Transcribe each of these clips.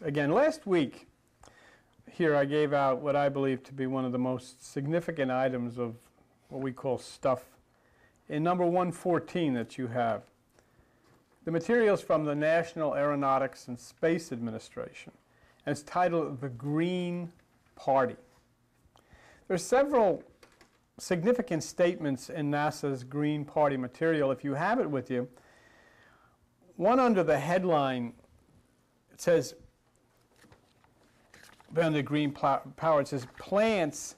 again. Last week, here I gave out what I believe to be one of the most significant items of what we call stuff in number 114 that you have. The materials from the National Aeronautics and Space Administration, and it's titled The Green Party. There are several significant statements in NASA's Green Party material. If you have it with you, one under the headline, it says, under green power, it says plants,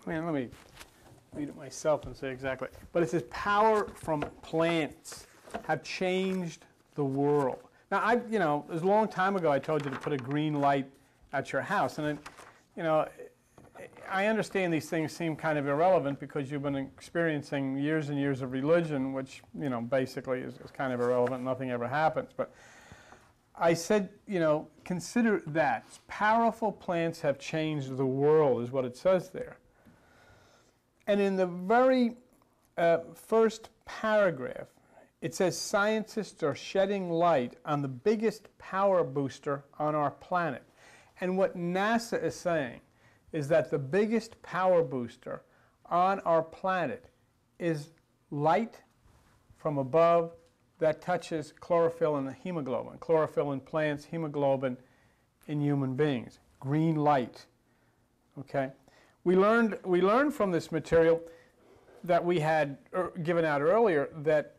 let me read it myself and say exactly, but it says power from plants have changed the world. Now, it was a long time ago I told you to put a green light at your house, and I understand these things seem kind of irrelevant because you've been experiencing years and years of religion, which, basically is kind of irrelevant. Nothing ever happens. But I said, consider that. Powerful plants have changed the world, is what it says there. And in the very first paragraph, it says scientists are shedding light on the biggest power booster on our planet. And what NASA is saying is that the biggest power booster on our planet is light from above that touches chlorophyll and hemoglobin. Chlorophyll in plants, hemoglobin in human beings. Green light. Okay? We learned from this material that we had given out earlier that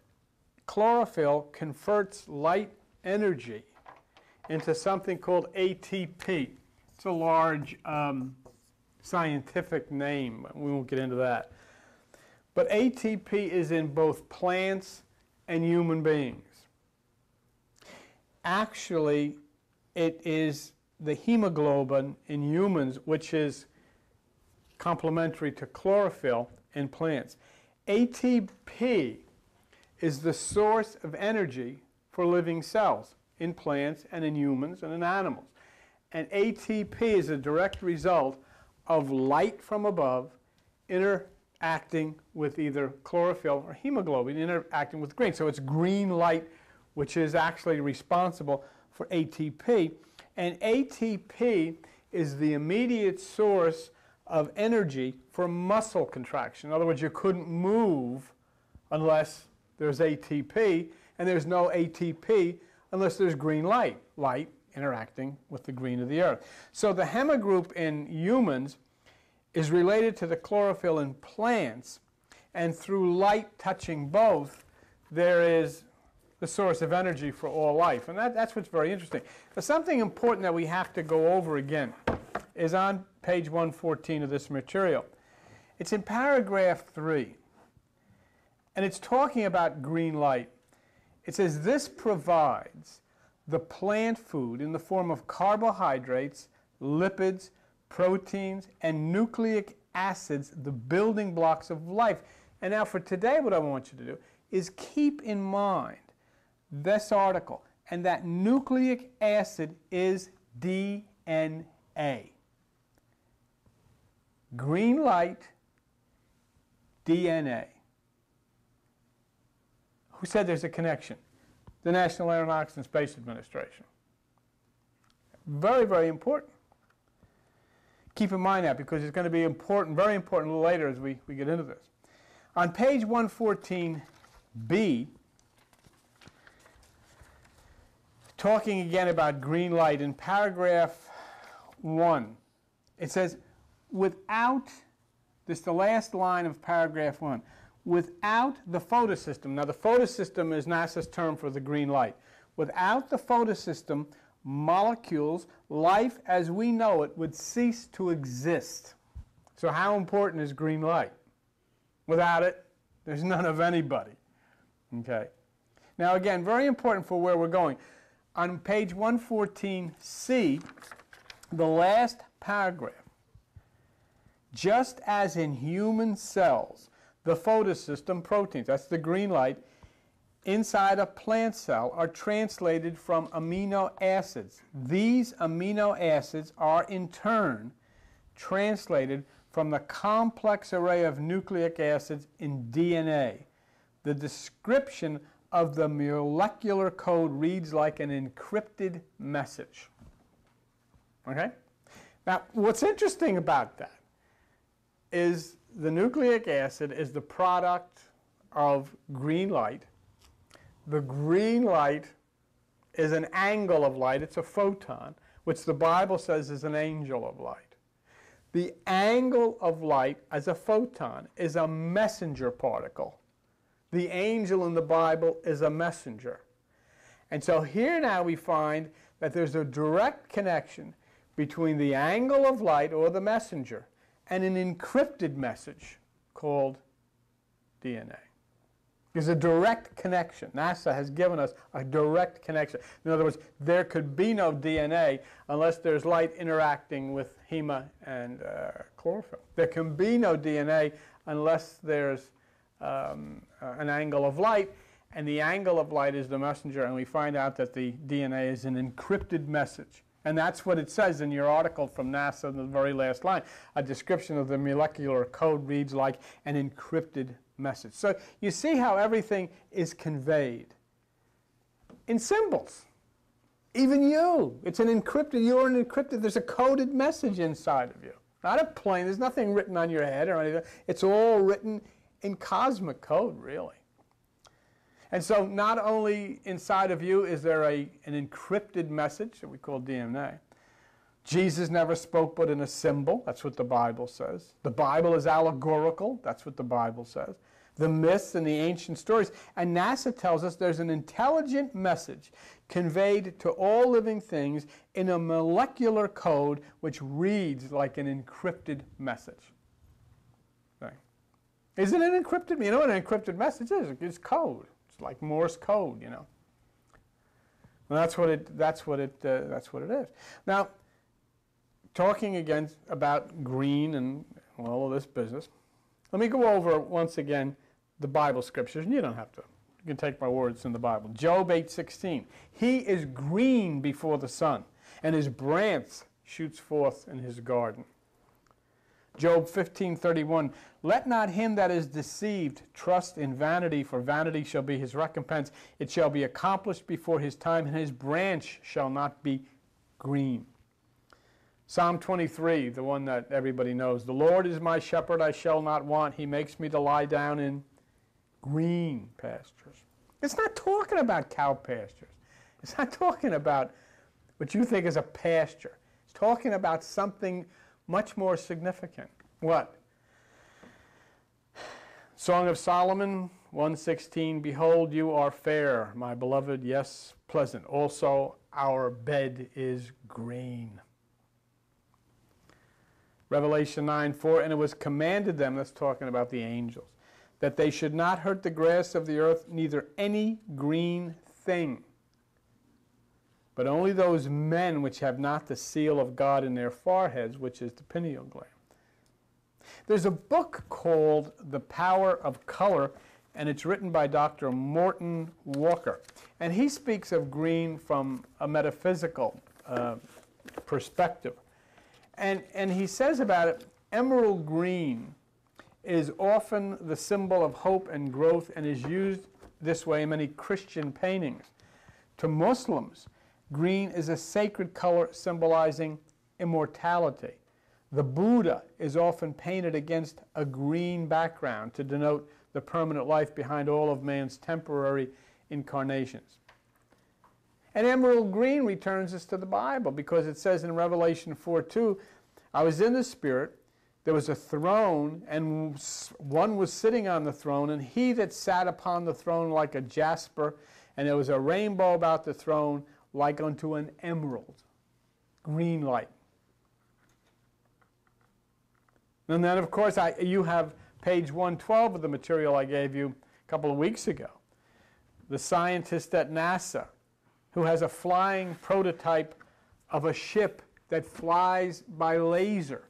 chlorophyll converts light energy into something called ATP. It's a large scientific name. We won't get into that. But ATP is in both plants and human beings. Actually, it is the hemoglobin in humans, which is complementary to chlorophyll in plants. ATP is the source of energy for living cells in plants and in humans and in animals. And ATP is a direct result of light from above interacting with either chlorophyll or hemoglobin, interacting with green. So it's green light which is actually responsible for ATP. And ATP is the immediate source of energy for muscle contraction. In other words, you couldn't move unless there's ATP, and there's no ATP unless there's green light interacting with the green of the earth. So the hema group in humans is related to the chlorophyll in plants, and through light touching both, there is the source of energy for all life. And that's what's very interesting. But something important that we have to go over again is on page 114 of this material. It's in paragraph 3, and it's talking about green light. It says, this provides the plant food in the form of carbohydrates, lipids, proteins, and nucleic acids, the building blocks of life. And now for today, what I want you to do is keep in mind this article, and that nucleic acid is DNA. Green light, DNA. Who said there's a connection? The National Aeronautics and Space Administration. Very, very important. Keep in mind that, because it's going to be important, very important a little later as we get into this. On page 114b, talking again about green light, in paragraph 1, it says, without, this is the last line of paragraph 1, without the photosystem. Now the photosystem is NASA's term for the green light. Without the photosystem, molecules, life as we know it, would cease to exist. So how important is green light? Without it, there's none of anybody. Okay. Now again, very important for where we're going. On page 114c, the last paragraph, just as in human cells, the photosystem proteins, that's the green light, inside a plant cell are translated from amino acids. These amino acids are in turn translated from the complex array of nucleic acids in DNA. The description of the molecular code reads like an encrypted message. Okay? Now, what's interesting about that is the nucleic acid is the product of green light. The green light is an angle of light. It's a photon, which the Bible says is an angel of light. The angle of light as a photon is a messenger particle. The angel in the Bible is a messenger. And so here now we find that there's a direct connection between the angle of light, or the messenger, and an encrypted message called DNA. There's a direct connection. NASA has given us a direct connection. In other words, there could be no DNA unless there's light interacting with heme and chlorophyll. There can be no DNA unless there's an angle of light, and the angle of light is the messenger, and we find out that the DNA is an encrypted message. And that's what it says in your article from NASA in the very last line. A description of the molecular code reads like an encrypted message. So you see how everything is conveyed in symbols. Even you, it's an encrypted, you're an encrypted, there's a coded message inside of you. Not a plain, there's nothing written on your head or anything. It's all written in cosmic code, really. And so not only inside of you is there an encrypted message that we call DNA. Jesus never spoke but in a symbol. That's what the Bible says. The Bible is allegorical. That's what the Bible says. The myths and the ancient stories. And NASA tells us there's an intelligent message conveyed to all living things in a molecular code which reads like an encrypted message. Right. Isn't it encrypted? You know what an encrypted message is? It's code. It's like Morse code, you know. And that's what it is. Now, talking again about green and all of this business, let me go over once again the Bible scriptures, and you don't have to. You can take my words in the Bible. Job 8:16. He is green before the sun, and his branch shoots forth in his garden. Job 15:31, let not him that is deceived trust in vanity, for vanity shall be his recompense. It shall be accomplished before his time, and his branch shall not be green. Psalm 23, the one that everybody knows. The Lord is my shepherd, I shall not want. He makes me to lie down in green pastures. It's not talking about cow pastures. It's not talking about what you think is a pasture. It's talking about something much more significant. What? Song of Solomon 1:16, behold, you are fair, my beloved, yes, pleasant. Also, our bed is green. Revelation 9:4, and it was commanded them, that's talking about the angels, that they should not hurt the grass of the earth, neither any green thing, but only those men which have not the seal of God in their foreheads, which is the pineal gland. There's a book called The Power of Color, and it's written by Dr. Morton Walker. And he speaks of green from a metaphysical perspective. And he says about it, emerald green is often the symbol of hope and growth and is used this way in many Christian paintings. To Muslims, green is a sacred color symbolizing immortality. The Buddha is often painted against a green background to denote the permanent life behind all of man's temporary incarnations. And emerald green returns us to the Bible because it says in Revelation 4:2, I was in the Spirit, there was a throne, and one was sitting on the throne, and he that sat upon the throne like a jasper, and there was a rainbow about the throne like unto an emerald, green light. And then, of course, you have page 112 of the material I gave you a couple of weeks ago. The scientist at NASA who has a flying prototype of a ship that flies by laser.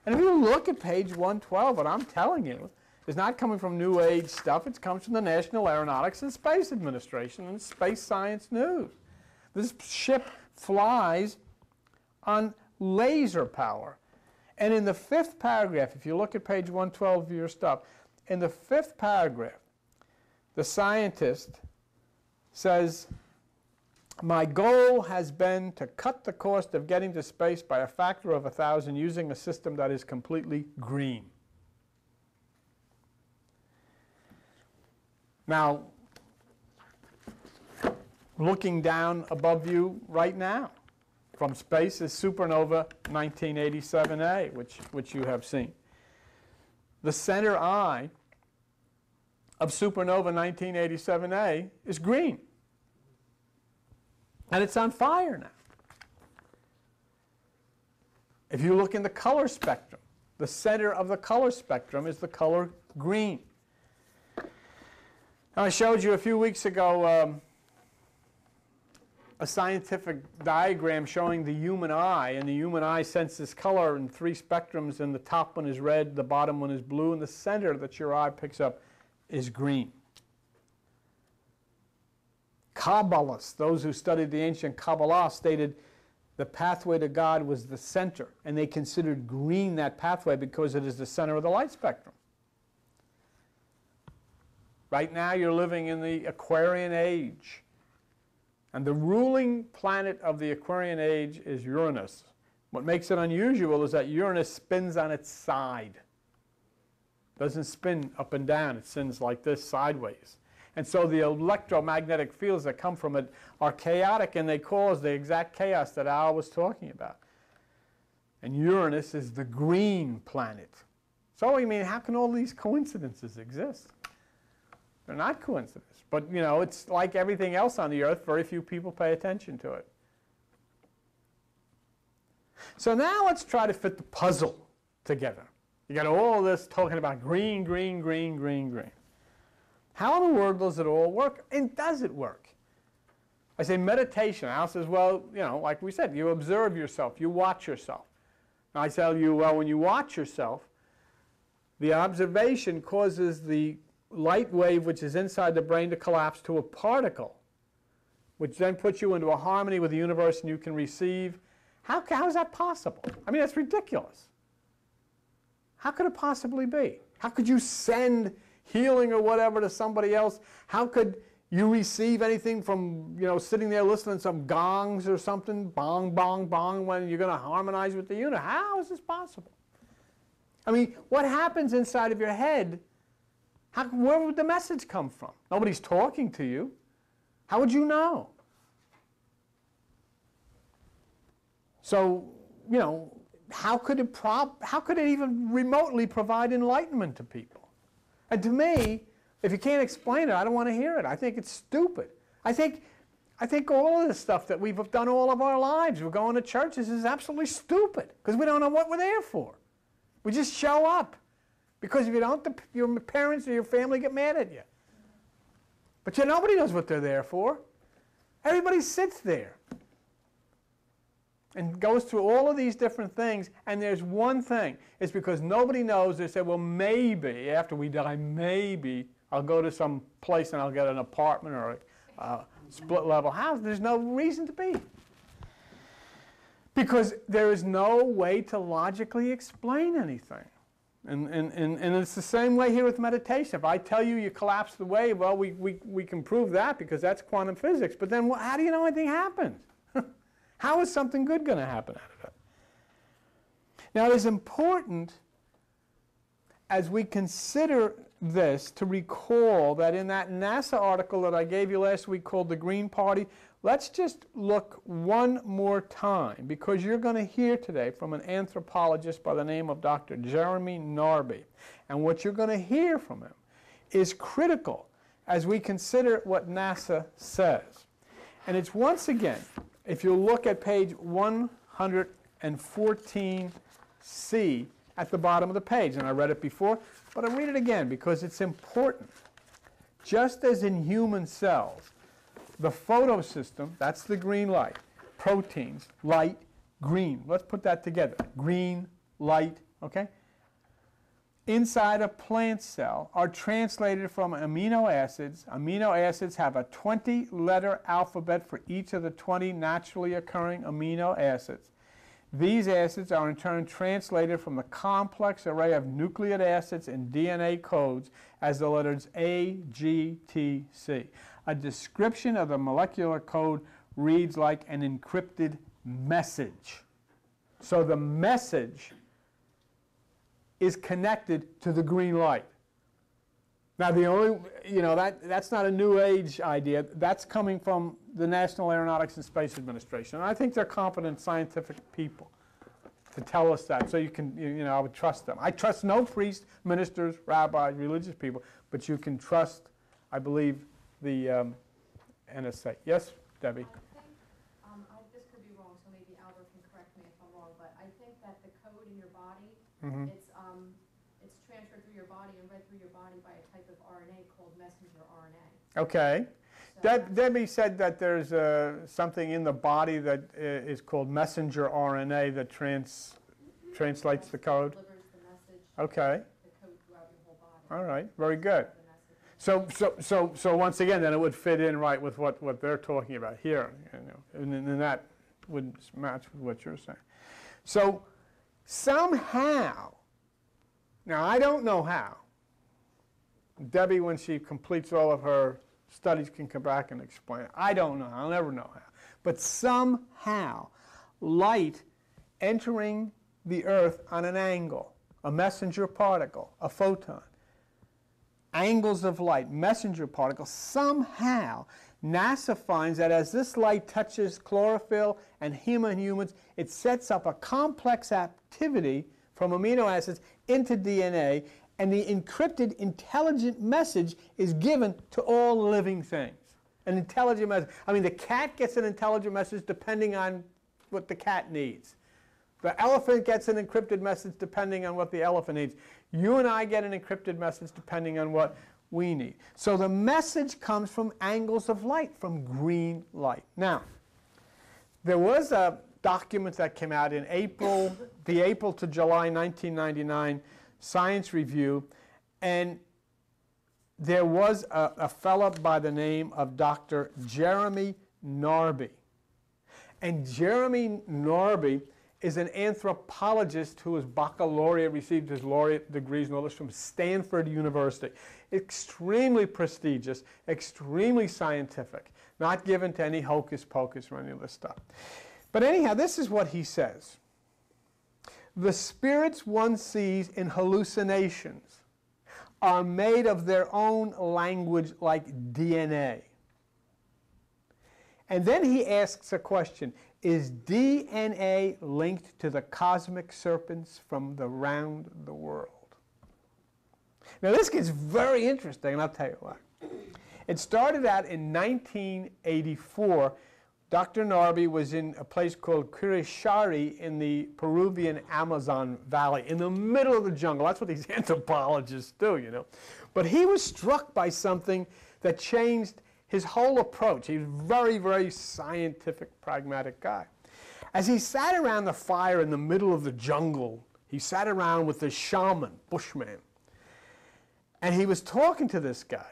And if you look at page 112, what I'm telling you is not coming from New Age stuff. It comes from the National Aeronautics and Space Administration and Space Science News. This ship flies on laser power. And in the 5th paragraph, if you look at page 112 of your stuff, in the 5th paragraph, the scientist says, My goal has been to cut the cost of getting to space by a factor of 1,000 using a system that is completely green. Now, looking down above you right now from space is supernova 1987A, which you have seen. The center eye of supernova 1987A is green. And it's on fire now. If you look in the color spectrum, the center of the color spectrum is the color green. Now, I showed you a few weeks ago a scientific diagram showing the human eye, and the human eye senses color in 3 spectrums, and the top one is red, the bottom one is blue, and the center that your eye picks up is green. Kabbalists, those who studied the ancient Kabbalah, stated the pathway to God was the center, and they considered green that pathway because it is the center of the light spectrum. Right now you're living in the Aquarian age, and the ruling planet of the Aquarian age is Uranus. What makes it unusual is that Uranus spins on its side. It doesn't spin up and down, it spins like this sideways. And so the electromagnetic fields that come from it are chaotic, and they cause the exact chaos that Al was talking about. And Uranus is the green planet. So, I mean, how can all these coincidences exist? They're not coincidences. But, you know, it's like everything else on the earth, very few people pay attention to it. So now let's try to fit the puzzle together. You got all this talking about green, green, green, green, green. How in the world does it all work? And does it work? I say meditation. Al says, well, you know, like we said, you observe yourself, you watch yourself. And I tell you, well, when you watch yourself, the observation causes the light wave which is inside the brain to collapse to a particle, which then puts you into a harmony with the universe and you can receive. How is that possible? I mean, that's ridiculous. How could it possibly be? How could you send healing or whatever to somebody else? How could you receive anything from, you know, sitting there listening to some gongs or something, bong, bong, bong, when you're going to harmonize with the universe? How is this possible? I mean, what happens inside of your head? Where would the message come from? Nobody's talking to you. How would you know? So, you know, how could it even remotely provide enlightenment to people? And to me, if you can't explain it, I don't want to hear it. I think it's stupid. I think all of this stuff that we've done all of our lives, we're going to churches, is absolutely stupid because we don't know what we're there for. We just show up. Because if you don't, your parents or your family get mad at you. But nobody knows what they're there for. Everybody sits there and goes through all of these different things, and there's one thing. It's because nobody knows. They say, well, maybe after we die, maybe I'll go to some place and I'll get an apartment or a split-level house. There's no reason to be. Because there is no way to logically explain anything. And it's the same way here with meditation. If I tell you collapse the wave, well, we can prove that because that's quantum physics. But then how do you know anything happens? How is something good going to happen out of it? Now, it is important as we consider this to recall that in that NASA article that I gave you last week called The Green Party, let's just look one more time, because you're going to hear today from an anthropologist by the name of Dr. Jeremy Narby. And what you're going to hear from him is critical as we consider what NASA says. And it's once again, if you look at page 114C at the bottom of the page, and I read it before, but I'll read it again because it's important. Just as in human cells, the photosystem, that's the green light, proteins, light, green. Let's put that together. Green, light, okay? Inside a plant cell are translated from amino acids. Amino acids have a 20-letter alphabet for each of the 20 naturally occurring amino acids. These acids are in turn translated from the complex array of nucleic acids in DNA codes as the letters A, G, T, C. A description of the molecular code reads like an encrypted message. So the message is connected to the green light. Now the only, that's not a new age idea. That's coming from the National Aeronautics and Space Administration. And I think they're competent scientific people to tell us that. So you can, I would trust them. I trust no priests, ministers, rabbis, religious people, but you can trust, I believe, the NSA. Yes, Debbie? I think, this could be wrong, so maybe Albert can correct me if I'm wrong, but I think that the code in your body, it's transferred through your body and read through your body by a type of RNA called messenger RNA. Okay. So Debbie said that there's something in the body that is called messenger RNA that translates the code. Delivers the message, Okay. the code throughout your whole body. All right. Very good. The message. So once again, then it would fit in right with what they're talking about here, and then that would match with what you're saying. So somehow, now I don't know how. Debbie, when she completes all of her studies, can come back and explain it. I don't know. I'll never know how. But somehow, light entering the Earth on an angle, a messenger particle, a photon, angles of light, messenger particles, somehow NASA finds that as this light touches chlorophyll and humans, it sets up a complex activity from amino acids into DNA, and the encrypted intelligent message is given to all living things. An intelligent message. I mean, the cat gets an intelligent message depending on what the cat needs. The elephant gets an encrypted message depending on what the elephant needs. You and I get an encrypted message depending on what we need. So the message comes from angles of light, from green light. Now, there was a document that came out in the April to July 1999 Science Review, and there was a fellow by the name of Dr. Jeremy Narby. And Jeremy Narby is an anthropologist who was baccalaureate, received his laureate degrees and all this from Stanford University. Extremely prestigious, extremely scientific, not given to any hocus pocus or any of this stuff. But anyhow, this is what he says. The spirits one sees in hallucinations are made of their own language like DNA. And then he asks a question. Is DNA linked to the cosmic serpents from around the world? Now this gets very interesting, and I'll tell you why. It started out in 1984. Dr. Narby was in a place called Curishari in the Peruvian Amazon Valley, in the middle of the jungle. That's what these anthropologists do, But he was struck by something that changed his whole approach. He was a very, very scientific, pragmatic guy. As he sat around the fire in the middle of the jungle, he sat around with this shaman, bushman, and he was talking to this guy.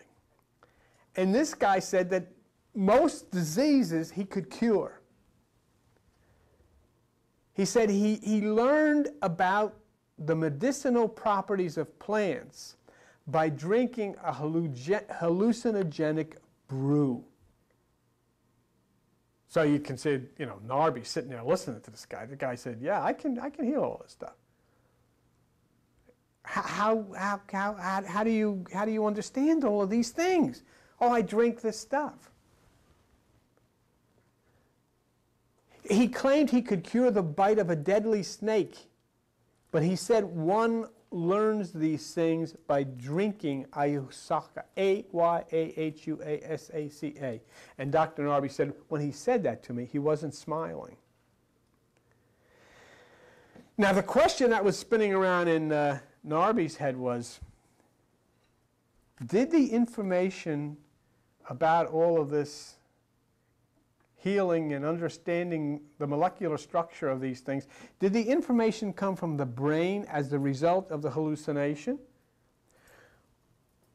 And this guy said that most diseases he could cure. He said he learned about the medicinal properties of plants by drinking a hallucinogenic brew. So you can say, Narby sitting there listening to this guy. The guy said, yeah, I can heal all this stuff. How do you understand all of these things? Oh, I drink this stuff. He claimed he could cure the bite of a deadly snake, but he said one learns these things by drinking ayahuasca, Ayahuasca. And Dr. Narby said, when he said that to me, he wasn't smiling. Now, the question that was spinning around in Narby's head was, did the information about all of this healing and understanding the molecular structure of these things, did the information come from the brain as the result of the hallucination?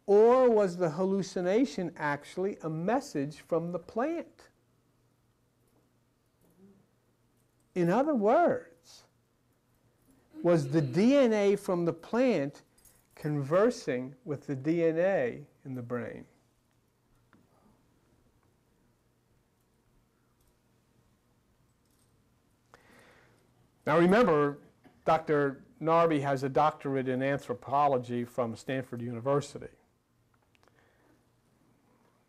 Or was the hallucination actually a message from the plant? In other words, was the DNA from the plant conversing with the DNA in the brain? Now remember, Dr. Narby has a doctorate in anthropology from Stanford University.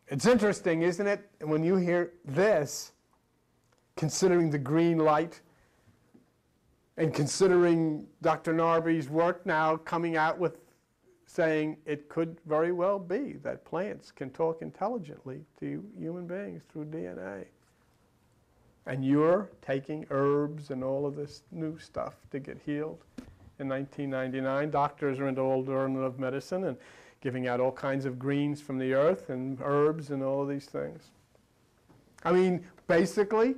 It's interesting, isn't it, when you hear this, considering the green light and considering Dr. Narby's work now coming out with saying it could very well be that plants can talk intelligently to human beings through DNA. And you're taking herbs and all of this new stuff to get healed. In 1999, doctors are into alternative medicine and giving out all kinds of greens from the earth and herbs and all of these things. I mean, basically,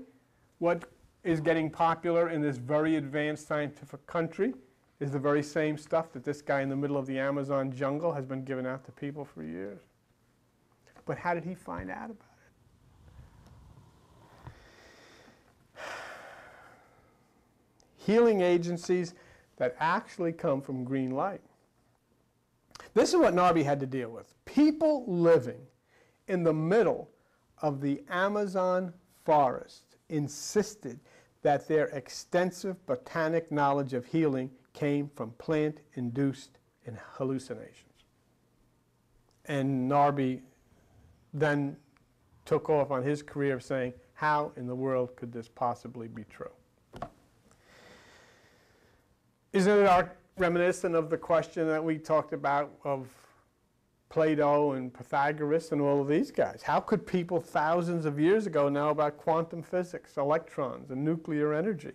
what is getting popular in this very advanced scientific country is the very same stuff that this guy in the middle of the Amazon jungle has been giving out to people for years. But how did he find out about it? Healing agencies that actually come from green light. This is what Narby had to deal with. People living in the middle of the Amazon forest insisted that their extensive botanic knowledge of healing came from plant-induced hallucinations. And Narby then took off on his career of saying, how in the world could this possibly be true? Isn't it reminiscent of the question that we talked about of Plato and Pythagoras and all of these guys? How could people thousands of years ago know about quantum physics, electrons, and nuclear energy?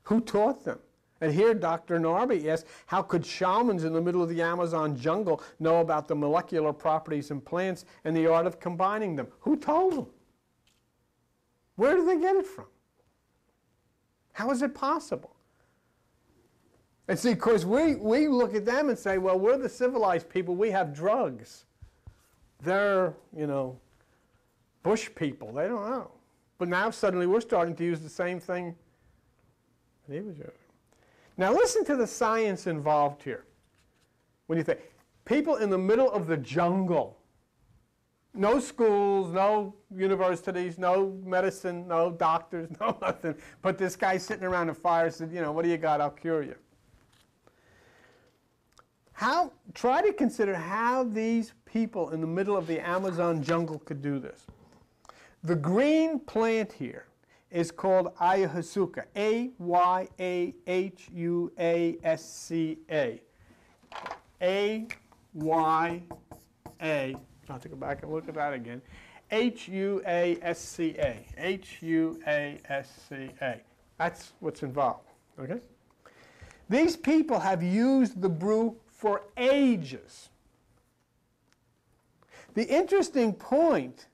Who taught them? And here Dr. Narby asks, how could shamans in the middle of the Amazon jungle know about the molecular properties in plants and the art of combining them? Who told them? Where did they get it from? How is it possible? And see, of course, we look at them and say, well, we're the civilized people. We have drugs. They're, bush people. They don't know. But now suddenly we're starting to use the same thing that he was using. Now listen to the science involved here. When you think, people in the middle of the jungle, no schools, no universities, no medicine, no doctors, no nothing, but this guy sitting around a fire said, what do you got? I'll cure you. Try to consider how these people in the middle of the Amazon jungle could do this. The green plant here is called ayahuasca, A-Y-A-H-U-A-S-C-A. A-Y-A, I'll have to go back and look at that again. H-U-A-S-C-A, H-U-A-S-C-A. That's what's involved, okay? These people have used the brew for ages. The interesting point,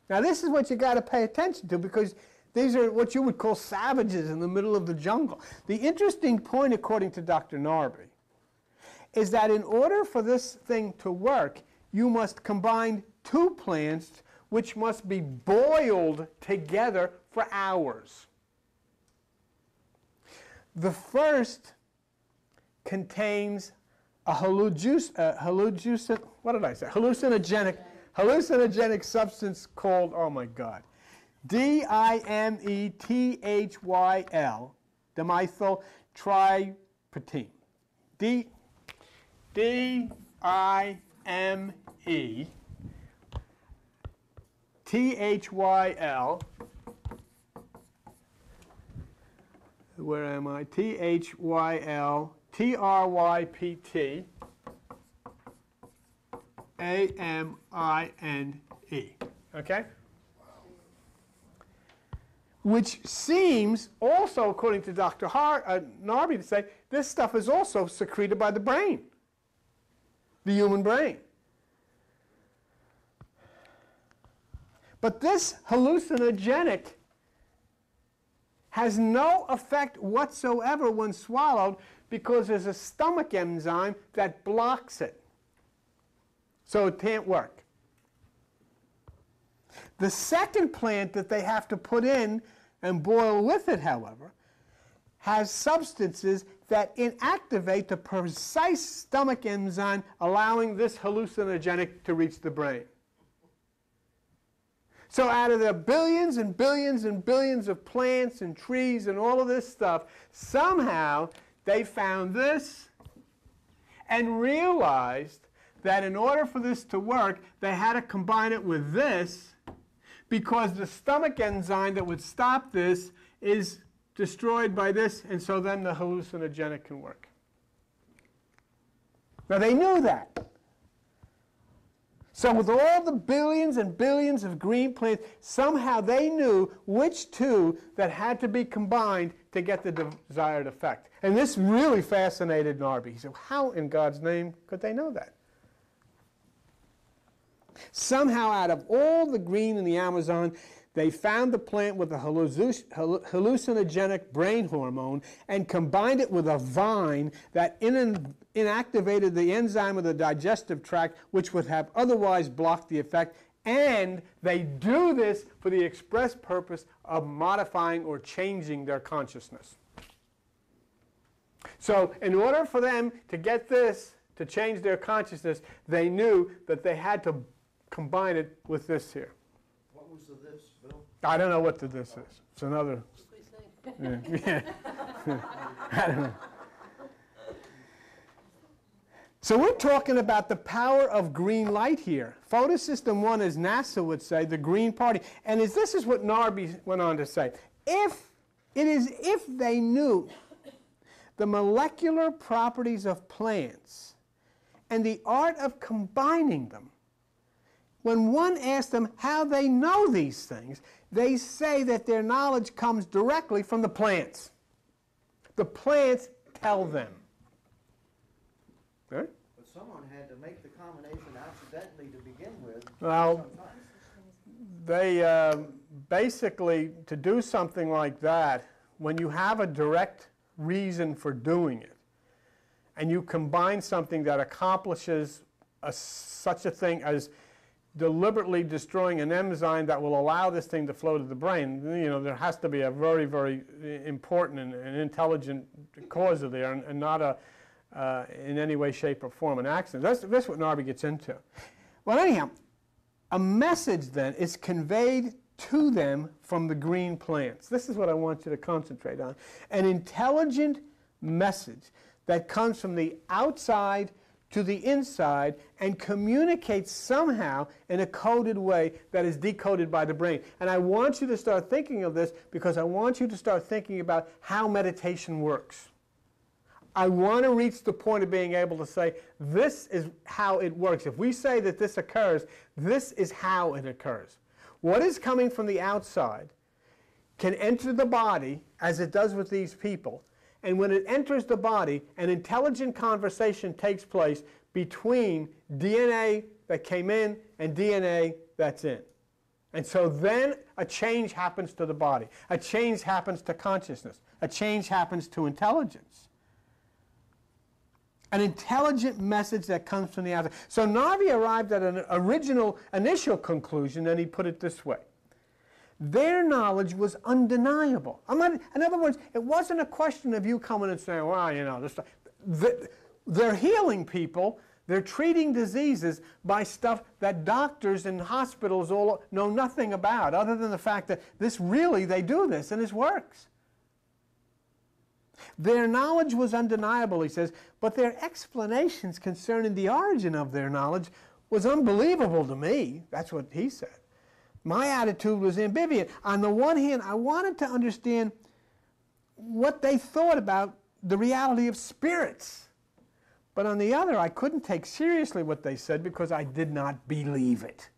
now this is what you got to pay attention to because these are what you would call savages in the middle of the jungle. The interesting point, according to Dr. Narby, is that in order for this thing to work, you must combine two plants which must be boiled together for hours. The first contains a hallucinogenic substance called, oh my God, D-I-M-E-T-H-Y-L, dimethyl triptane. D-I-M-E-T-H-Y-L, where am I? T-H-Y-L, T-R-Y-P-T, A-M-I-N-E, okay? Which seems also, according to Dr. Narby, to say this stuff is also secreted by the brain, the human brain. But this hallucinogenic has no effect whatsoever when swallowed because there's a stomach enzyme that blocks it. So it can't work. The second plant that they have to put in and boil with it, however, has substances that inactivate the precise stomach enzyme allowing this hallucinogenic to reach the brain. So out of the billions and billions and billions of plants and trees and all of this stuff, somehow they found this and realized that in order for this to work, they had to combine it with this, because the stomach enzyme that would stop this is destroyed by this, and so then the hallucinogenic can work. Now they knew that. So with all the billions and billions of green plants, somehow they knew which two that had to be combined to get the desired effect. And this really fascinated Narby. He said, how in God's name could they know that? Somehow out of all the green in the Amazon, they found the plant with a hallucinogenic brain hormone and combined it with a vine that inactivated the enzyme of the digestive tract, which would have otherwise blocked the effect. And they do this for the express purpose of modifying or changing their consciousness. So in order for them to get this, to change their consciousness, they knew that they had to combine it with this here. What was the this, Bill? I don't know what the this is. It's another. Yeah. I don't know. So we're talking about the power of green light here. Photosystem 1, as NASA would say, the green party. And this is what Narby went on to say. If they knew the molecular properties of plants and the art of combining them, when one asks them how they know these things, they say that their knowledge comes directly from the plants. The plants tell them. Right? But someone had to make the combination accidentally to begin with. Well, they basically, to do something like that, when you have a direct reason for doing it, and you combine something that accomplishes such a thing as deliberately destroying an enzyme that will allow this thing to flow to the brain, there has to be a very, very important and intelligent cause of there, and not in any way, shape, or form an accident. That's what Narby gets into. Well, anyhow, a message then is conveyed to them from the green plants. This is what I want you to concentrate on. An intelligent message that comes from the outside to the inside and communicates somehow in a coded way that is decoded by the brain. And I want you to start thinking of this because I want you to start thinking about how meditation works. I want to reach the point of being able to say, this is how it works. If we say that this occurs, this is how it occurs. What is coming from the outside can enter the body, as it does with these people, and when it enters the body, an intelligent conversation takes place between DNA that came in and DNA that's in. And so then a change happens to the body. A change happens to consciousness. A change happens to intelligence. An intelligent message that comes from the outside. So Narby arrived at an initial conclusion, and he put it this way. Their knowledge was undeniable. In other words, it wasn't a question of you coming and saying, well, they're healing people, they're treating diseases by stuff that doctors and hospitals all know nothing about, other than the fact that they do this, and this works. Their knowledge was undeniable, he says, but their explanations concerning the origin of their knowledge was unbelievable to me. That's what he said. My attitude was ambivalent. On the one hand, I wanted to understand what they thought about the reality of spirits. But on the other, I couldn't take seriously what they said because I did not believe it.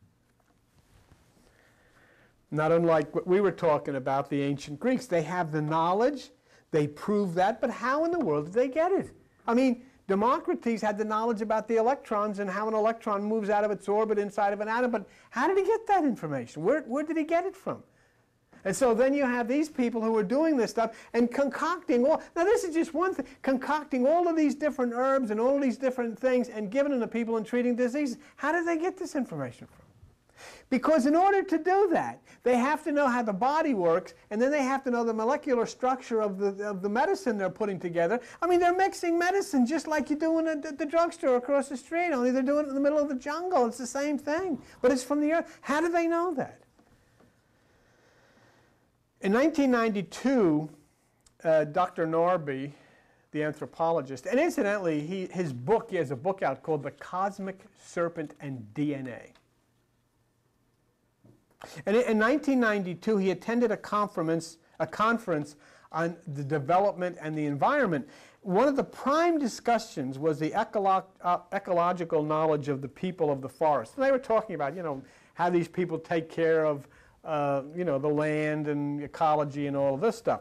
Not unlike what we were talking about, the ancient Greeks. They have the knowledge, they prove that, but how in the world did they get it? I mean, Democritus had the knowledge about the electrons and how an electron moves out of its orbit inside of an atom, but how did he get that information? Where did he get it from? And so then you have these people who are doing this stuff and concocting all, now this is just one thing, concocting all of these different herbs and all of these different things and giving them to people and treating diseases. How did they get this information from? Because in order to do that, they have to know how the body works, and then they have to know the molecular structure of the medicine they're putting together. I mean, they're mixing medicine just like you do in the drugstore across the street, only they're doing it in the middle of the jungle. It's the same thing, but it's from the earth. How do they know that? In 1992, Dr. Narby, the anthropologist, and incidentally, he has a book out called The Cosmic Serpent and DNA. And in 1992, he attended a conference on the development and the environment. One of the prime discussions was the ecological knowledge of the people of the forest. And they were talking about, how these people take care of, the land and ecology and all of this stuff.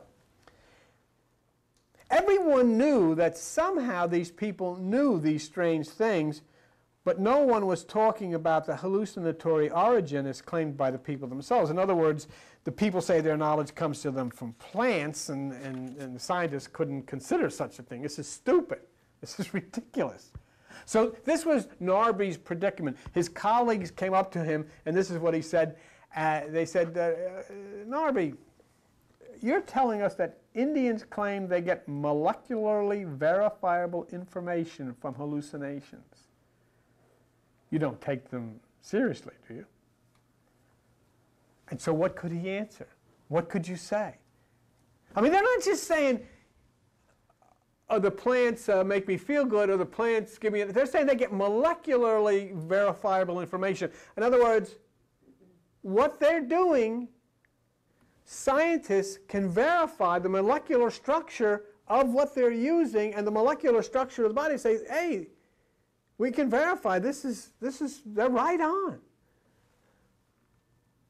Everyone knew that somehow these people knew these strange things, but no one was talking about the hallucinatory origin as claimed by the people themselves. In other words, the people say their knowledge comes to them from plants, and scientists couldn't consider such a thing. This is stupid. This is ridiculous. So this was Narby's predicament. His colleagues came up to him, and this is what he said. They said, Narby, you're telling us that Indians claim they get molecularly verifiable information from hallucinations. You don't take them seriously, do you? And so what could he answer? What could you say? I mean, they're not just saying, oh, the plants make me feel good, or the plants give me... They're saying they get molecularly verifiable information. In other words, what they're doing, scientists can verify the molecular structure of what they're using, and the molecular structure of the body says, hey, we can verify they're right on.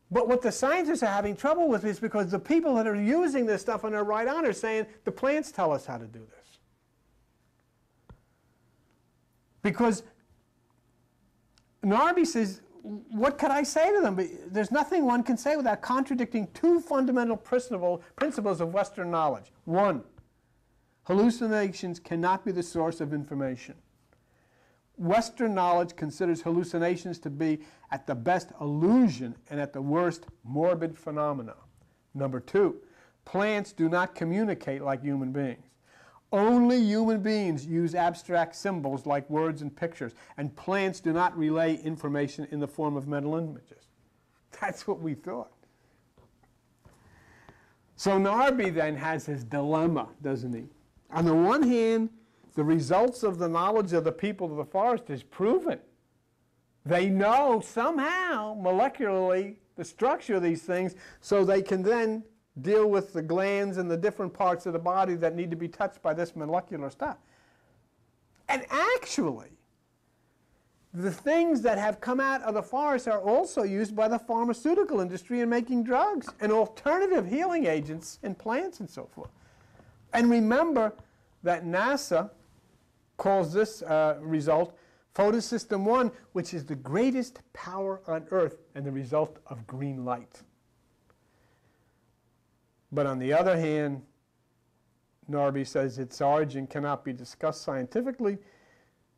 But what the scientists are having trouble with is because the people that are using this stuff and are right on are saying, the plants tell us how to do this. Because Narby says, what could I say to them? But there's nothing one can say without contradicting two fundamental principles of Western knowledge. One, hallucinations cannot be the source of information. Western knowledge considers hallucinations to be, at the best, illusion, and at the worst, morbid phenomena. Number two, plants do not communicate like human beings. Only human beings use abstract symbols like words and pictures, and plants do not relay information in the form of mental images. That's what we thought. So Narby then has his dilemma, doesn't he? On the one hand, the results of the knowledge of the people of the forest is proven. They know somehow, molecularly, the structure of these things, so they can then deal with the glands and the different parts of the body that need to be touched by this molecular stuff. And actually, the things that have come out of the forest are also used by the pharmaceutical industry in making drugs and alternative healing agents in plants and so forth. And remember that NASA calls this result Photosystem 1, which is the greatest power on Earth and the result of green light. But on the other hand, Narby says its origin cannot be discussed scientifically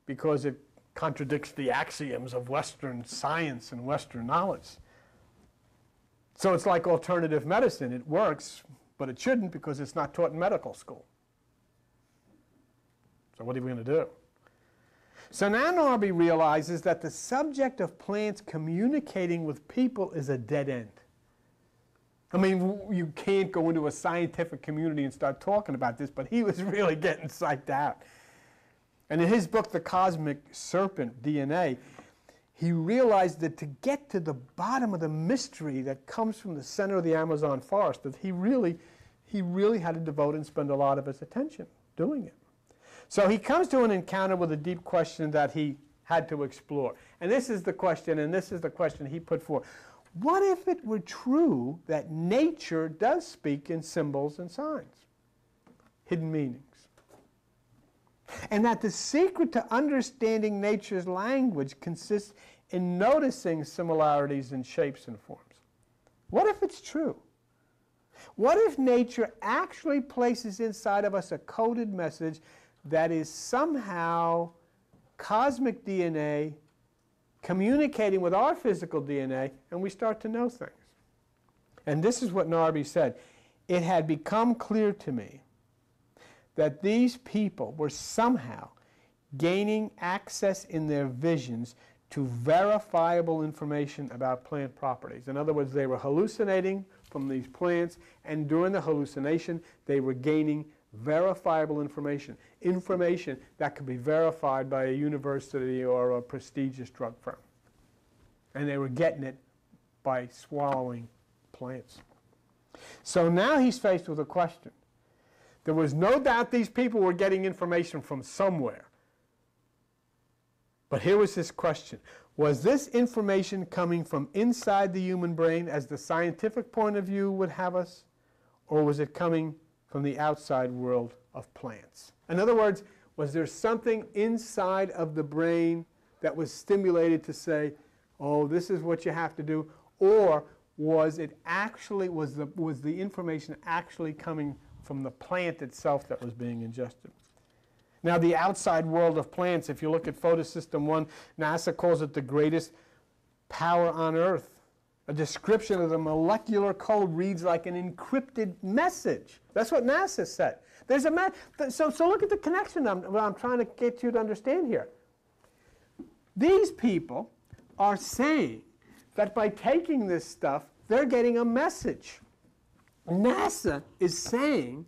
because it contradicts the axioms of Western science and Western knowledge. So it's like alternative medicine. It works, but it shouldn't because it's not taught in medical school. So what are we going to do? So now Narby realizes that the subject of plants communicating with people is a dead end. I mean, you can't go into a scientific community and start talking about this, but he was really getting psyched out. And in his book, The Cosmic Serpent, DNA, he realized that to get to the bottom of the mystery that comes from the center of the Amazon forest, that he really had to devote and spend a lot of his attention doing it. So he comes to an encounter with a deep question that he had to explore. And this is the question he put forth. What if it were true that nature does speak in symbols and signs, hidden meanings? And that the secret to understanding nature's language consists in noticing similarities in shapes and forms? What if it's true? What if nature actually places inside of us a coded message that is somehow cosmic DNA communicating with our physical DNA, and we start to know things? And this is what Narby said. It had become clear to me that these people were somehow gaining access in their visions to verifiable information about plant properties. In other words, they were hallucinating from these plants, and during the hallucination, they were gaining verifiable information, information that could be verified by a university or a prestigious drug firm. And they were getting it by swallowing plants. So now he's faced with a question. There was no doubt these people were getting information from somewhere. But here was his question. Was this information coming from inside the human brain, as the scientific point of view would have us, or was it coming from the outside world of plants? In other words, was there something inside of the brain that was stimulated to say, oh, this is what you have to do, or was it actually, was the information actually coming from the plant itself that was being ingested? Now, the outside world of plants, if you look at Photosystem 1, NASA calls it the greatest power on Earth. A description of the molecular code reads like an encrypted message. That's what NASA said. There's a so look at the connection I'm trying to get you to understand here. These people are saying that by taking this stuff, they're getting a message. NASA is saying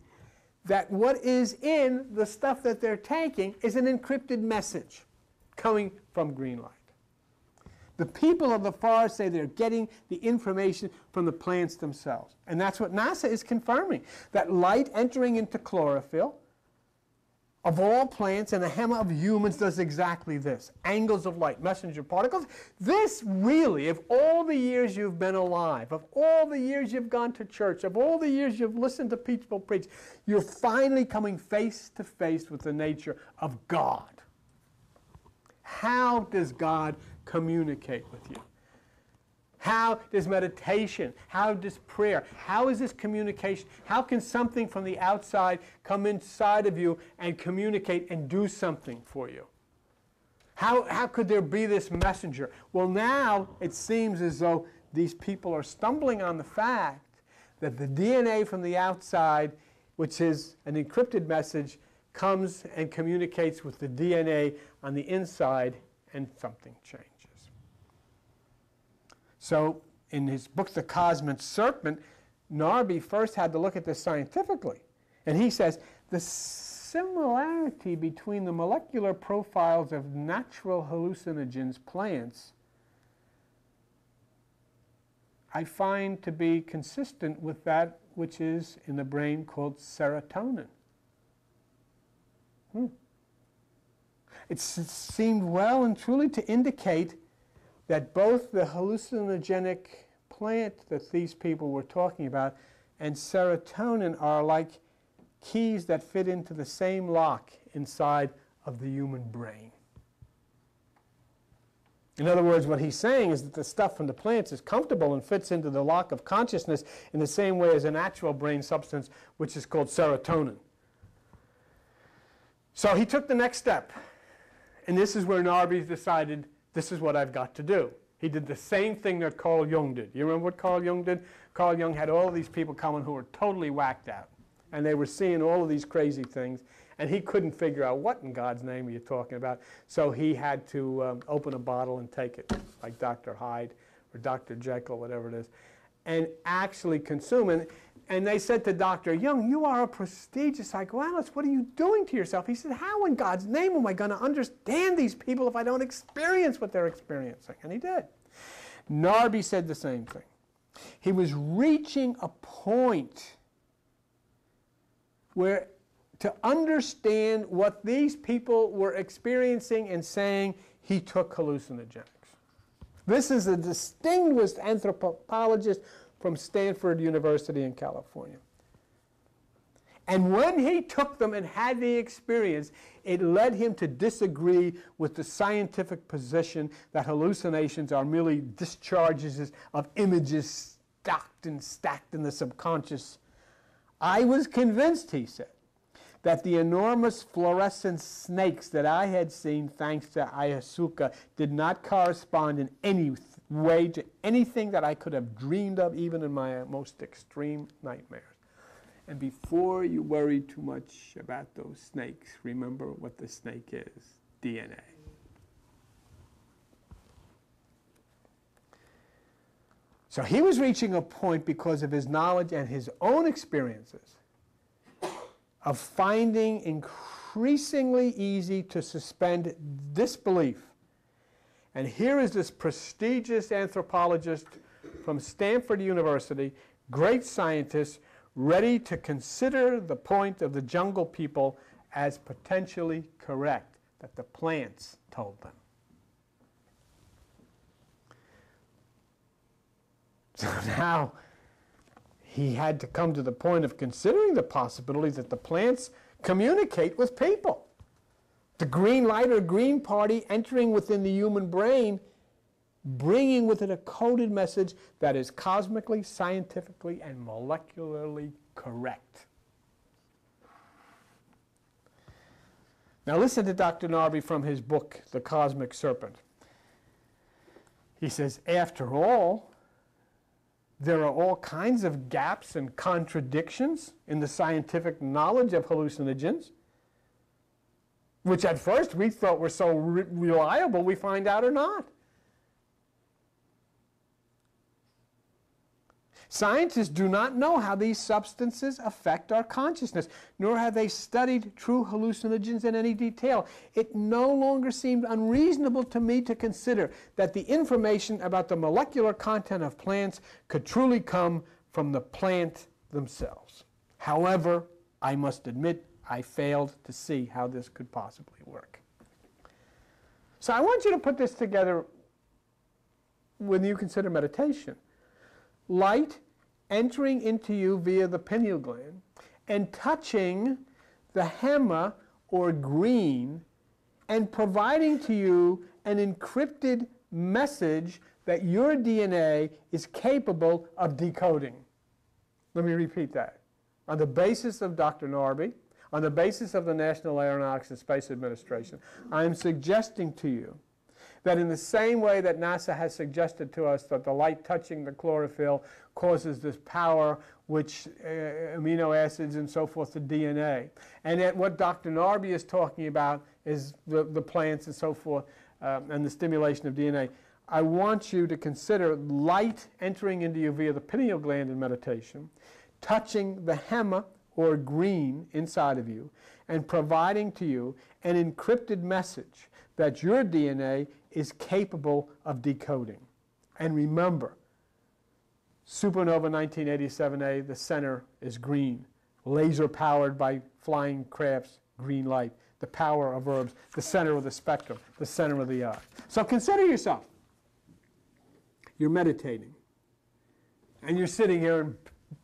that what is in the stuff that they're taking is an encrypted message coming from green light. The people of the forest say they're getting the information from the plants themselves. And that's what NASA is confirming, that light entering into chlorophyll of all plants and a hema of humans does exactly this. Angles of light, messenger particles. This really, of all the years you've been alive, of all the years you've gone to church, of all the years you've listened to people preach, you're finally coming face to face with the nature of God. How does God communicate with you? How does meditation, how does prayer, how is this communication, how can something from the outside come inside of you and communicate and do something for you? How could there be this messenger? Well, now it seems as though these people are stumbling on the fact that the DNA from the outside, which is an encrypted message, comes and communicates with the DNA on the inside, and something changes. So in his book, The Cosmic Serpent, Narby first had to look at this scientifically. And he says, the similarity between the molecular profiles of natural hallucinogens, plants, I find to be consistent with that which is in the brain called serotonin. It seemed well and truly to indicate that both the hallucinogenic plant that these people were talking about and serotonin are like keys that fit into the same lock inside of the human brain. In other words, what he's saying is that the stuff from the plants is comfortable and fits into the lock of consciousness in the same way as a natural brain substance, which is called serotonin. So he took the next step. And this is where Narby decided, this is what I've got to do. He did the same thing that Carl Jung did. You remember what Carl Jung did? Carl Jung had all of these people coming who were totally whacked out. And they were seeing all of these crazy things. And he couldn't figure out what in God's name are you talking about. So he had to open a bottle and take it, like Dr. Hyde or Dr. Jekyll, whatever it is, and actually consume it. And they said to Dr. Jung, you are a prestigious psychoanalyst. What are you doing to yourself? He said, how in God's name am I going to understand these people if I don't experience what they're experiencing? And he did. Narby said the same thing. He was reaching a point where to understand what these people were experiencing and saying, he took hallucinogenics. This is a distinguished anthropologist from Stanford University in California. And when he took them and had the experience, it led him to disagree with the scientific position that hallucinations are merely discharges of images stacked in the subconscious. I was convinced, he said, that the enormous fluorescent snakes that I had seen thanks to ayahuasca did not correspond in any way to anything that I could have dreamed of, even in my most extreme nightmares. And before you worry too much about those snakes, remember what the snake is: DNA. So he was reaching a point because of his knowledge and his own experiences of finding increasingly easy to suspend disbelief. And here is this prestigious anthropologist from Stanford University, great scientist, ready to consider the point of the jungle people as potentially correct, that the plants told them. So now he had to come to the point of considering the possibility that the plants communicate with people. The green light or green party entering within the human brain, bringing with it a coded message that is cosmically, scientifically, and molecularly correct. Now listen to Dr. Narby from his book, The Cosmic Serpent. He says, after all, there are all kinds of gaps and contradictions in the scientific knowledge of hallucinogens, which at first we thought were so reliable, we find out are not. Scientists do not know how these substances affect our consciousness, nor have they studied true hallucinogens in any detail. It no longer seemed unreasonable to me to consider that the information about the molecular content of plants could truly come from the plant themselves. However, I must admit, I failed to see how this could possibly work. So I want you to put this together when you consider meditation. Light entering into you via the pineal gland and touching the hema or green and providing to you an encrypted message that your DNA is capable of decoding. Let me repeat that. On the basis of Dr. Narby, on the basis of the National Aeronautics and Space Administration, I am suggesting to you that in the same way that NASA has suggested to us that the light touching the chlorophyll causes this power, which amino acids and so forth to DNA, and that what Dr. Narby is talking about is the plants and so forth, and the stimulation of DNA, I want you to consider light entering into you via the pineal gland in meditation, touching the hema or green inside of you, and providing to you an encrypted message that your DNA is capable of decoding. And remember, supernova 1987A, the center is green, laser powered by flying crafts, green light, the power of herbs, the center of the spectrum, the center of the eye. So consider yourself. You're meditating, and you're sitting here and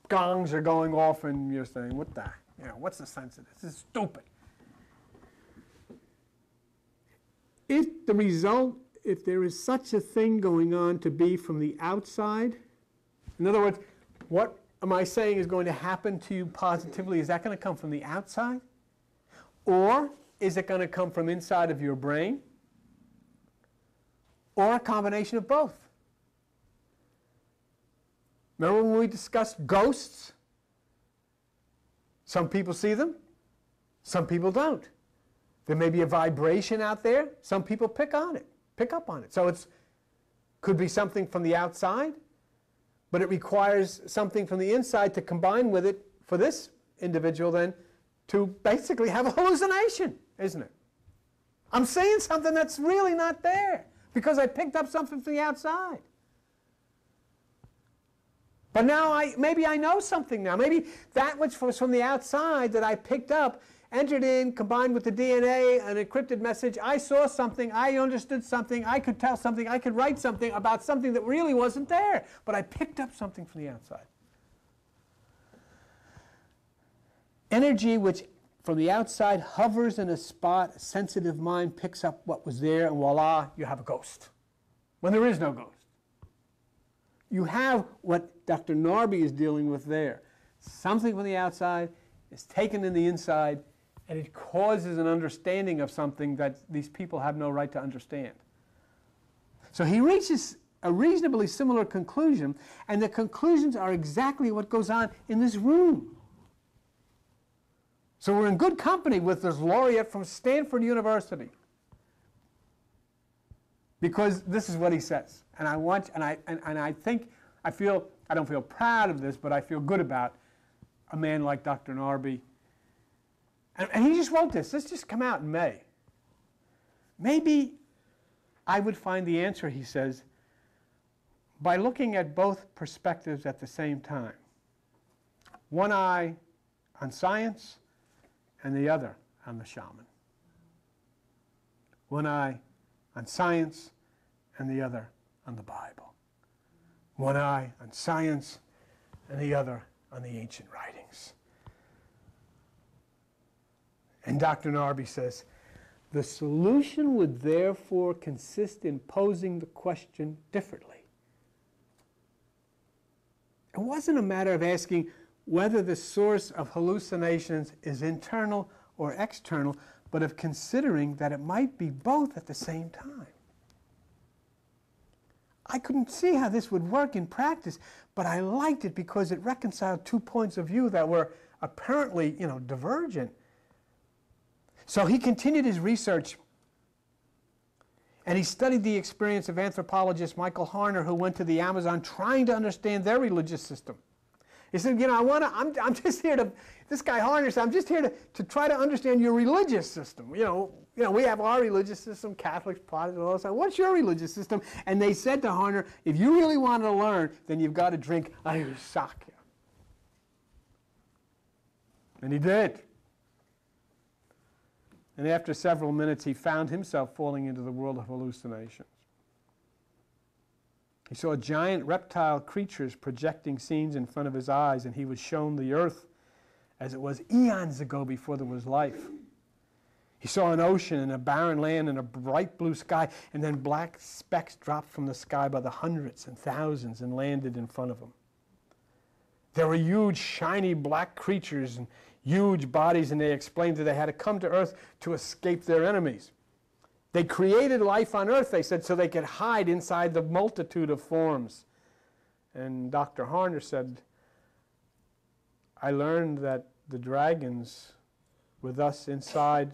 gongs are going off and you're saying, what the, what's the sense of this? This is stupid. If the result, if there is such a thing going on to be from the outside, in other words, what am I saying is going to happen to you positively? Is that going to come from the outside? Or is it going to come from inside of your brain? Or a combination of both? Remember when we discussed ghosts? Some people see them, some people don't. There may be a vibration out there. Some people pick up on it. So it could be something from the outside, but it requires something from the inside to combine with it for this individual then to basically have a hallucination, isn't it? I'm seeing something that's really not there because I picked up something from the outside. But now maybe I know something now. Maybe that which was from the outside that I picked up entered in, combined with the DNA, an encrypted message. I saw something, I understood something, I could tell something, I could write something about something that really wasn't there. But I picked up something from the outside. Energy which from the outside hovers in a spot, a sensitive mind picks up what was there, and voila, you have a ghost. When there is no ghost. You have what Dr. Narby is dealing with there. Something from the outside is taken in the inside, and it causes an understanding of something that these people have no right to understand. So he reaches a reasonably similar conclusion, and the conclusions are exactly what goes on in this room. So we're in good company with this laureate from Stanford University, because this is what he says. And I think I don't feel proud of this, but I feel good about a man like Dr. Narby. And he just wrote this. This just come out in May. Maybe I would find the answer, he says, by looking at both perspectives at the same time. One eye on science and the other on the shaman. One eye on science and the other on the Bible. One eye on science and the other on the ancient writings. And Dr. Narby says, the solution would therefore consist in posing the question differently. It wasn't a matter of asking whether the source of hallucinations is internal or external, but of considering that it might be both at the same time. I couldn't see how this would work in practice, but I liked it because it reconciled two points of view that were apparently, divergent. So he continued his research, and he studied the experience of anthropologist Michael Harner, who went to the Amazon trying to understand their religious system. He said, I'm just here to, this guy Harner said, I'm just here to try to understand your religious system. We have our religious system, Catholics, Protestants, all that. What's your religious system? And they said to Harner, if you really want to learn, then you've got to drink Irish sake. And he did. And after several minutes, he found himself falling into the world of hallucinations. He saw giant reptile creatures projecting scenes in front of his eyes, and he was shown the earth as it was eons ago before there was life. He saw an ocean and a barren land and a bright blue sky, and then black specks dropped from the sky by the hundreds and thousands and landed in front of him. There were huge, shiny black creatures and huge bodies, and they explained that they had to come to Earth to escape their enemies. They created life on Earth, they said, so they could hide inside the multitude of forms. And Dr. Harner said, I learned that the dragons were thus inside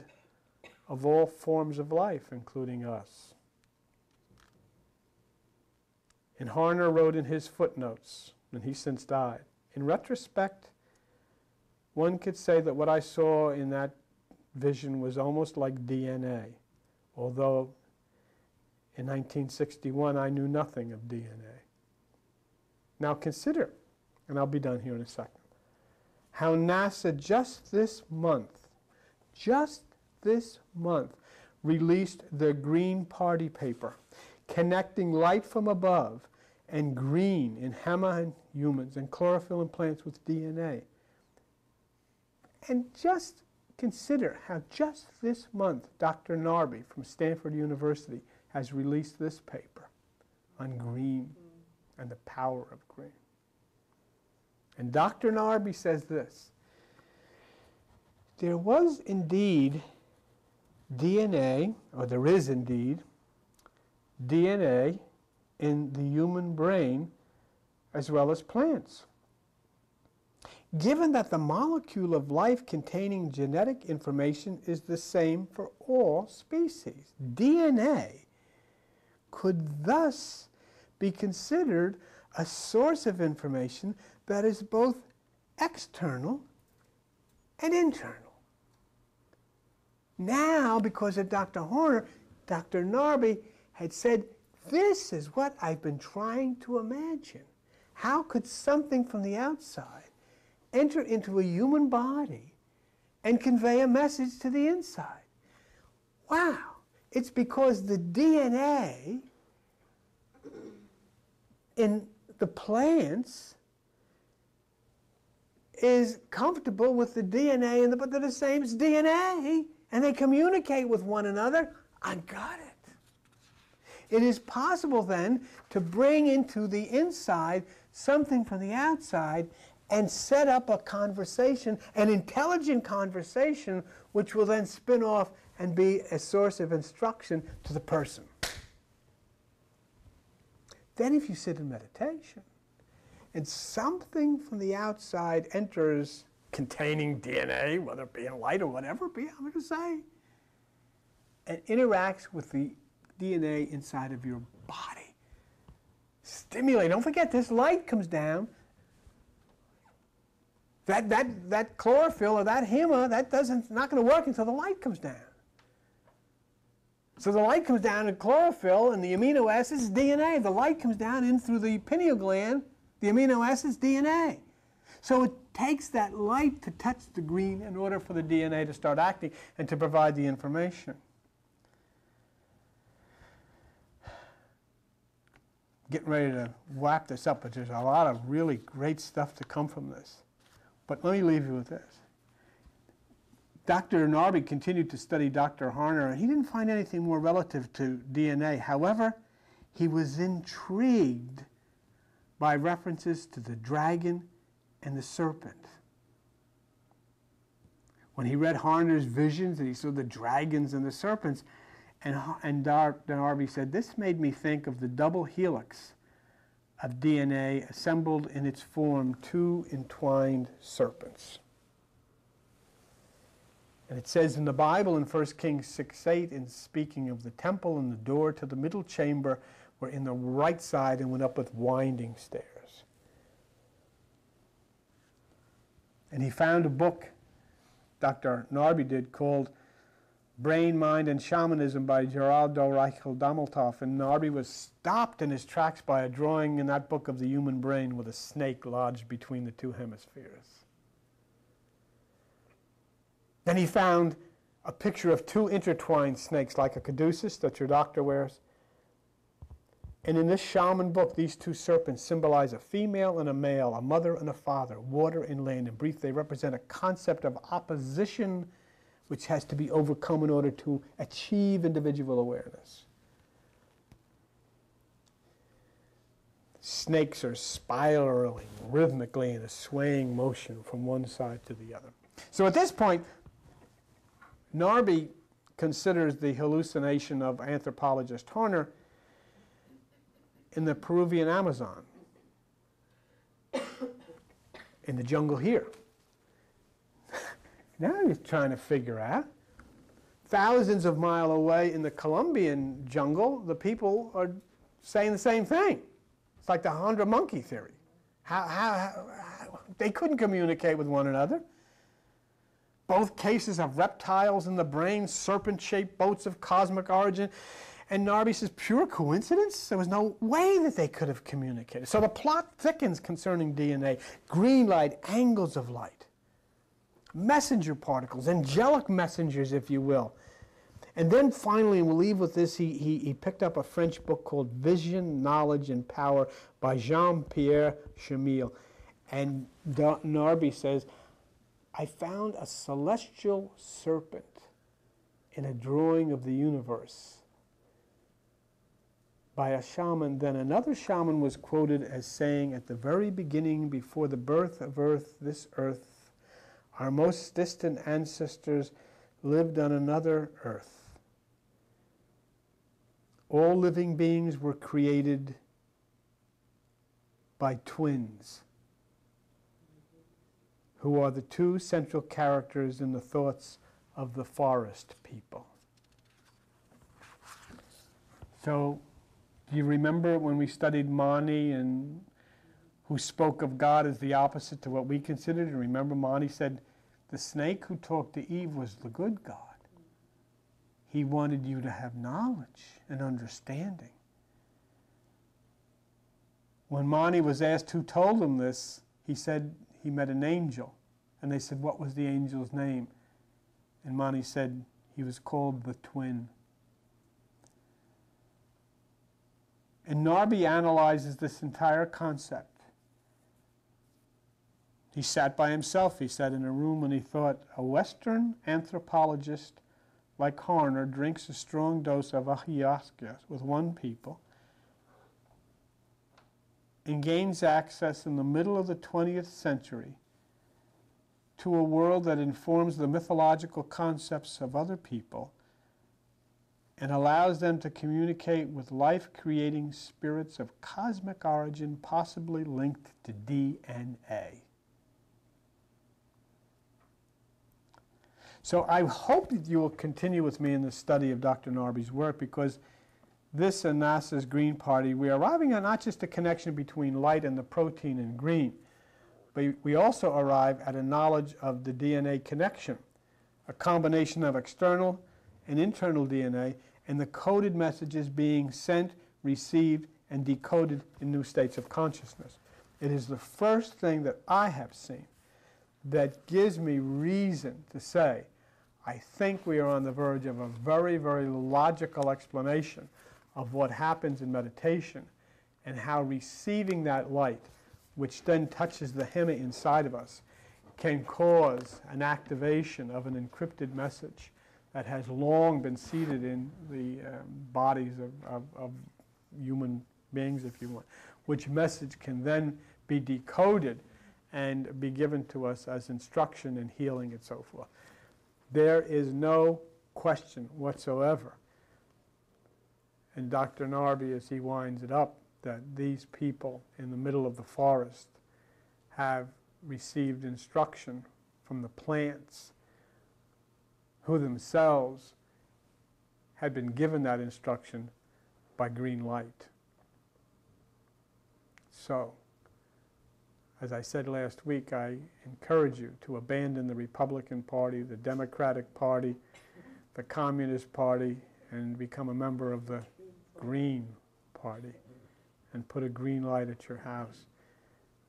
of all forms of life, including us. And Harner wrote in his footnotes, and he since died, in retrospect, one could say that what I saw in that vision was almost like DNA, although in 1961 I knew nothing of DNA. Now consider, and I'll be done here in a second, how NASA just this month, released the Green Party paper, connecting light from above and green in Hema in humans and chlorophyll in plants with DNA. And just consider how just this month Dr. Narby from Stanford University has released this paper on green and the power of green. And Dr. Narby says this, there was indeed DNA, or there is indeed DNA in the human brain as well as plants. Given that the molecule of life containing genetic information is the same for all species, DNA could thus be considered a source of information that is both external and internal. Now, because of Dr. Harner, Dr. Narby had said, this is what I've been trying to imagine. How could something from the outside enter into a human body and convey a message to the inside? Wow, it's because the DNA in the plants is comfortable with the DNA, but they're the same as DNA, and they communicate with one another. I got it. It is possible then to bring into the inside something from the outside and set up a conversation, an intelligent conversation, which will then spin off and be a source of instruction to the person. Then if you sit in meditation and something from the outside enters containing DNA, whether it be in light or whatever it be, I'm going to say, and interacts with the DNA inside of your body, stimulate. Don't forget, this light comes down. That chlorophyll or that HEMA, not going to work until the light comes down. So the light comes down in chlorophyll, and the amino acids is DNA. The light comes down in through the pineal gland, the amino acids, DNA. So it takes that light to touch the green in order for the DNA to start acting and to provide the information. Getting ready to wrap this up, but there's a lot of really great stuff to come from this. But let me leave you with this. Dr. Narby continued to study Dr. Harner, and he didn't find anything more relative to DNA. However, he was intrigued by references to the dragon and the serpent. When he read Harner's visions and he saw the dragons and the serpents, and Dr. Narby said, this made me think of the double helix of DNA assembled in its form two entwined serpents. And it says in the Bible in 1 Kings 6:8, in speaking of the temple and the door to the middle chamber were in the right side and went up with winding stairs. And he found a book, Dr. Narby did, called Brain, Mind, and Shamanism by Geraldo Reichel-Dameltoff. And Narby was stopped in his tracks by a drawing in that book of the human brain with a snake lodged between the two hemispheres. Then he found a picture of two intertwined snakes, like a caduceus that your doctor wears. And in this shaman book, these two serpents symbolize a female and a male, a mother and a father, water and land. In brief, they represent a concept of opposition which has to be overcome in order to achieve individual awareness. Snakes are spiraling rhythmically in a swaying motion from one side to the other. So at this point, Narby considers the hallucination of anthropologist Harner in the Peruvian Amazon, in the jungle here. Now he's trying to figure out, thousands of miles away in the Colombian jungle, the people are saying the same thing. It's like the 100 monkey theory. How they couldn't communicate with one another. Both cases have reptiles in the brain, serpent-shaped boats of cosmic origin. And Narby says, pure coincidence? There was no way that they could have communicated. So the plot thickens concerning DNA. Green light, angles of light, messenger particles, angelic messengers, if you will. And then finally, and we'll leave with this, he picked up a French book called Vision, Knowledge, and Power by Jean-Pierre Chamille. And Narby says, I found a celestial serpent in a drawing of the universe by a shaman. Then another shaman was quoted as saying, at the very beginning, before the birth of earth, this earth, our most distant ancestors lived on another earth. All living beings were created by twins, who are the two central characters in the thoughts of the forest people. So, do you remember when we studied Mani and who spoke of God as the opposite to what we considered? And remember Mani said, the snake who talked to Eve was the good God. He wanted you to have knowledge and understanding. When Mani was asked who told him this, he said he met an angel. And they said, what was the angel's name? And Mani said he was called the twin. And Narby analyzes this entire concept. He sat by himself, he said, in a room, and he thought, a Western anthropologist like Harner drinks a strong dose of ayahuasca with one people and gains access in the middle of the 20th century to a world that informs the mythological concepts of other people and allows them to communicate with life-creating spirits of cosmic origin, possibly linked to DNA. So I hope that you will continue with me in the study of Dr. Narby's work, because this and NASA's Green Party, we are arriving at not just a connection between light and the protein in green, but we also arrive at a knowledge of the DNA connection, a combination of external and internal DNA, and the coded messages being sent, received, and decoded in new states of consciousness. It is the first thing that I have seen that gives me reason to say, I think we are on the verge of a very, very logical explanation of what happens in meditation and how receiving that light, which then touches the hema inside of us, can cause an activation of an encrypted message that has long been seated in the bodies of human beings, if you want, which message can then be decoded and be given to us as instruction and healing and so forth. There is no question whatsoever, and Dr. Narby, as he winds it up, that these people in the middle of the forest have received instruction from the plants who themselves had been given that instruction by green light. So, as I said last week, I encourage you to abandon the Republican Party, the Democratic Party, the Communist Party, and become a member of the Green Party and put a green light at your house,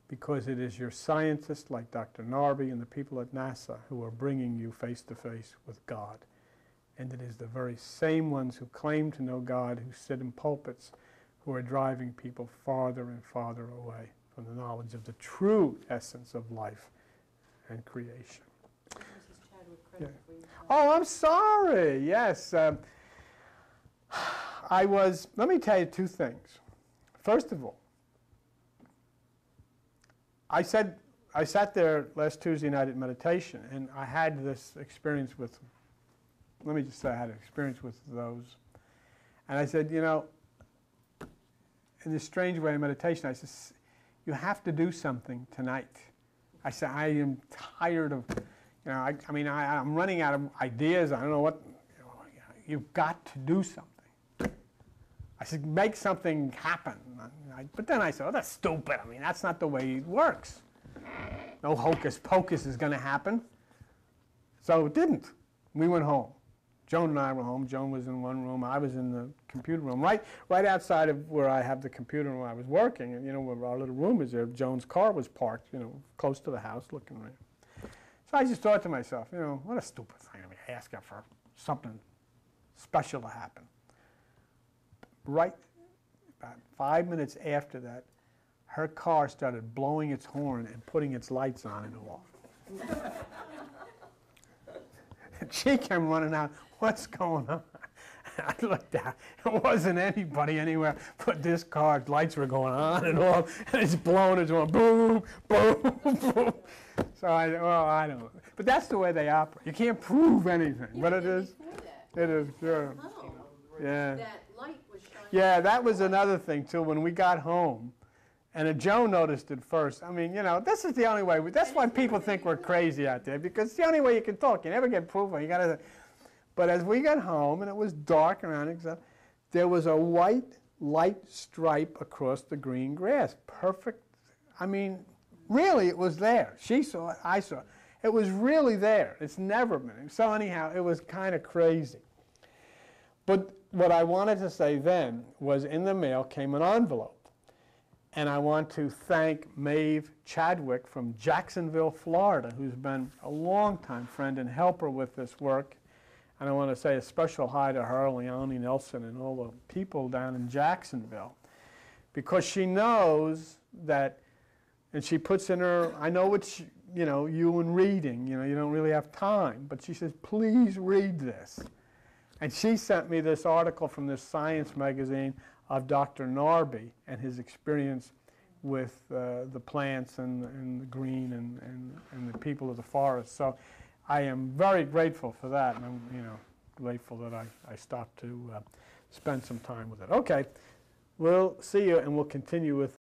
because it is your scientists like Dr. Narby and the people at NASA who are bringing you face to face with God. And it is the very same ones who claim to know God, who sit in pulpits, who are driving people farther and farther away from the knowledge of the true essence of life and creation. Yeah. Oh, I'm sorry. Yes. Let me tell you two things. First of all, I sat there last Tuesday night at meditation, and I had this experience with, let me just say I had an experience with those. And I said, you know, in this strange way of meditation, I said, you have to do something tonight. I said, I am tired of, you know, I'm running out of ideas. I don't know what, you've got to do something. I said, make something happen. But then I said, oh, that's stupid. I mean, that's not the way it works. No hocus pocus is going to happen. So it didn't. We went home. Joan and I were home. Joan was in one room. I was in the computer room, right outside of where I have the computer where I was working. And, you know, where our little room is there, Joan's car was parked, you know, close to the house, looking around. So I just thought to myself, you know, what a stupid thing to be asking for something special to happen. Right about 5 minutes after that, her car started blowing its horn and putting its lights on and off. And she came running out, what's going on? I looked out, it wasn't anybody anywhere, but this car's lights were going on and off, and it's blowing its horn, boom, boom, boom. So I don't know. But that's the way they operate. You can't prove anything, but it is. It is, sure. Oh, yeah. that light was shining. Yeah, that was another thing, too. When we got home, and Joe noticed it first. I mean, you know, this is the only way. That's why people think we're crazy out there, because it's the only way you can talk. You never get proof. You got to. But as we got home, and it was dark around it, there was a white light stripe across the green grass. Perfect. I mean, really, it was there. She saw it. I saw it. It was really there. It's never been. So anyhow, it was kind of crazy. But what I wanted to say then was, in the mail came an envelope. And I want to thank Maeve Chadwick from Jacksonville, Florida, who's been a longtime friend and helper with this work. And I want to say a special hi to her, Leonie Nelson, and all the people down in Jacksonville. Because she knows that, and she puts in her, I know it's, you know, you and reading, you know, you don't really have time, but she says, please read this. And she sent me this article from this science magazine of Dr. Narby and his experience with the plants and the green and the people of the forest. So I am very grateful for that, and I'm, you know, grateful that I stopped to spend some time with it. Okay, we'll see you, and we'll continue with